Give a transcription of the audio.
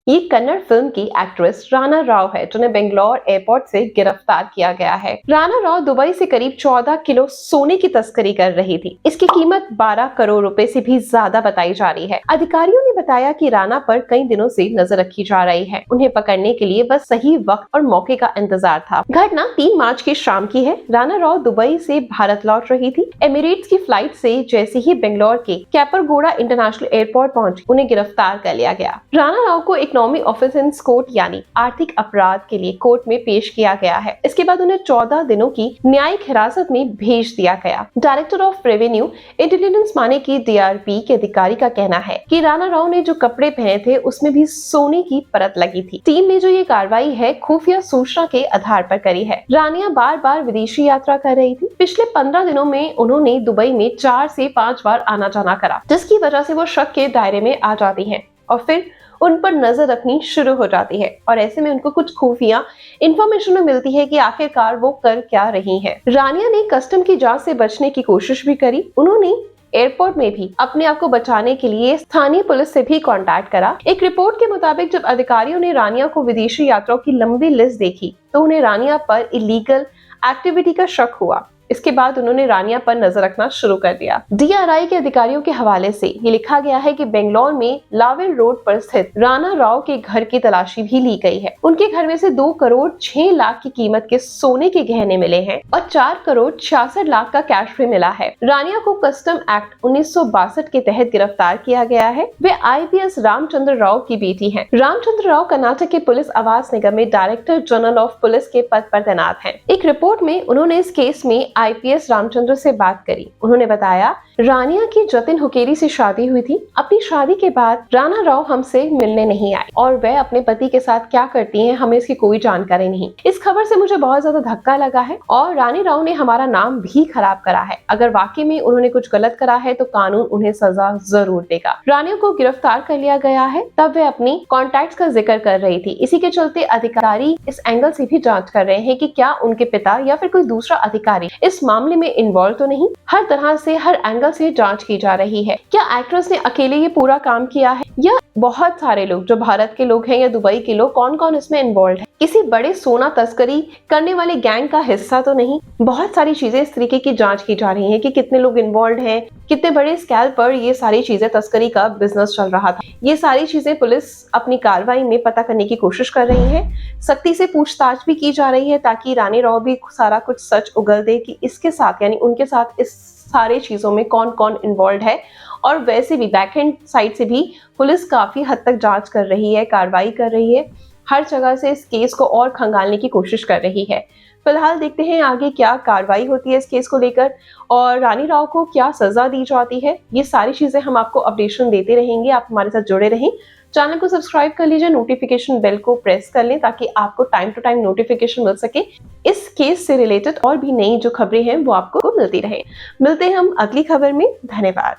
ये कन्नड़ फिल्म की एक्ट्रेस राना राव है जिन्हें बेंगलोर एयरपोर्ट से गिरफ्तार किया गया है। राना राव दुबई से करीब 14 किलो सोने की तस्करी कर रही थी। इसकी कीमत 12 करोड़ रुपए से भी ज्यादा बताई जा रही है। अधिकारियों ने बताया कि राना पर कई दिनों से नजर रखी जा रही है। उन्हें पकड़ने के लिए बस सही वक्त और मौके का इंतजार था। घटना 3 मार्च की शाम की है। राना राव दुबई से भारत लौट रही थी। एमिरेट्स की फ्लाइट से जैसे ही बेंगलोर के कैपरगोड़ा इंटरनेशनल एयरपोर्ट पहुंची, उन्हें गिरफ्तार कर लिया गया। राना राव को इकोनॉमिक ऑफेंस कोर्ट यानी आर्थिक अपराध के लिए कोर्ट में पेश किया गया है। इसके बाद उन्हें 14 दिनों की न्यायिक हिरासत में भेज दिया गया। डायरेक्टर ऑफ रेवेन्यू इंटेलिजेंस माने की DRP के अधिकारी का कहना है कि राना राव ने जो कपड़े पहने थे उसमें भी सोने की परत लगी थी। टीम ने जो ये कार्रवाई है खुफिया सूचना के आधार पर करी है। रानिया बार बार विदेशी यात्रा कर रही थी। पिछले 15 दिनों में उन्होंने दुबई में 4 से 5 बार आना जाना करा, जिसकी वजह से वो शक के दायरे में आ जाती हैं और फिर उन पर नजर रखनी शुरू हो जाती है। और ऐसे में उनको कुछ खुफिया इंफॉर्मेशन मिलती है कि आखिरकार वो कर क्या रही हैं। रानिया ने कस्टम की जांच से बचने की कोशिश भी करी। उन्होंने एयरपोर्ट में भी अपने आप को बचाने के लिए स्थानीय पुलिस से भी कांटेक्ट करा। एक रिपोर्ट के मुताबिक जब अधिकारियों ने रानिया को विदेशी यात्राओं की लंबी लिस्ट देखी तो उन्हें रानिया पर इलीगल एक्टिविटी का शक हुआ। इसके बाद उन्होंने रानिया पर नजर रखना शुरू कर दिया। DRI के अधिकारियों के हवाले से ये लिखा गया है कि बेंगलोर में लावेल रोड पर स्थित राना राव के घर की तलाशी भी ली गई है। उनके घर में से 2 करोड़ 6 लाख की कीमत के सोने के गहने मिले हैं और 4 करोड़ 66 लाख का कैश भी मिला है। रानिया को कस्टम एक्ट 1962 के तहत गिरफ्तार किया गया है। वे IPS रामचंद्र राव की बेटी है। रामचंद्र राव कर्नाटक के पुलिस आवास निगम में डायरेक्टर जनरल ऑफ पुलिस के पद पर तैनात है। एक रिपोर्ट में उन्होंने इस केस में IPS रामचंद्र से बात करी। उन्होंने बताया, रानिया की जतिन हुकेरी से शादी हुई थी। अपनी शादी के बाद राना राव हमसे मिलने नहीं आए और वह अपने पति के साथ क्या करती हैं हमें इसकी कोई जानकारी नहीं। इस खबर से मुझे बहुत ज्यादा धक्का लगा है और रानी राव ने हमारा नाम भी खराब करा है। अगर वाकई में उन्होंने कुछ गलत करा है तो कानून उन्हें सजा जरूर देगा। रानिया को गिरफ्तार कर लिया गया है। तब वे अपनी कॉन्टैक्ट्स का जिक्र कर रही थी। इसी के चलते अधिकारी इस एंगल से भी जांच कर रहे हैं कि क्या उनके पिता या फिर कोई दूसरा अधिकारी इस मामले में इन्वॉल्व तो नहीं। हर तरह से हर एंगल से जांच की जा रही है। क्या एक्ट्रेस ने अकेले ये पूरा काम किया है या बहुत सारे लोग जो भारत के लोग हैं या दुबई के लोग, कौन कौन इसमें इन्वॉल्व है? किसी बड़े सोना तस्करी करने वाले गैंग का हिस्सा तो नहीं। बहुत सारी चीजें इस तरीके की जांच की जा रही है कि कितने लोग इन्वॉल्व हैं, कितने बड़े स्केल पर ये सारी चीजें तस्करी का बिजनेस चल रहा था। ये सारी चीजें पुलिस अपनी कार्रवाई में पता करने की कोशिश कर रही है। सख्ती से पूछताछ भी की जा रही है ताकि रानी राव भी सारा कुछ सच उगल दे कि इसके साथ यानी उनके साथ इस सारे चीजों में कौन कौन इन्वॉल्व है। और वैसे भी बैकएंड साइड से भी पुलिस काफी हद तक जांच कर रही है, कार्रवाई कर रही है, हर जगह से इस केस को और खंगालने की कोशिश कर रही है। फिलहाल देखते हैं आगे क्या कार्रवाई होती है इस केस को लेकर और रानी राव को क्या सजा दी जाती है। ये सारी चीजें हम आपको अपडेशन देते रहेंगे। आप हमारे साथ जुड़े रहें। चैनल को सब्सक्राइब कर लीजिए, नोटिफिकेशन बेल को प्रेस कर लें ताकि आपको टाइम टू टाइम नोटिफिकेशन मिल सके। इस केस से रिलेटेड और भी नई जो खबरें हैं वो आपको मिलती रहे। मिलते हैं हम अगली खबर में। धन्यवाद।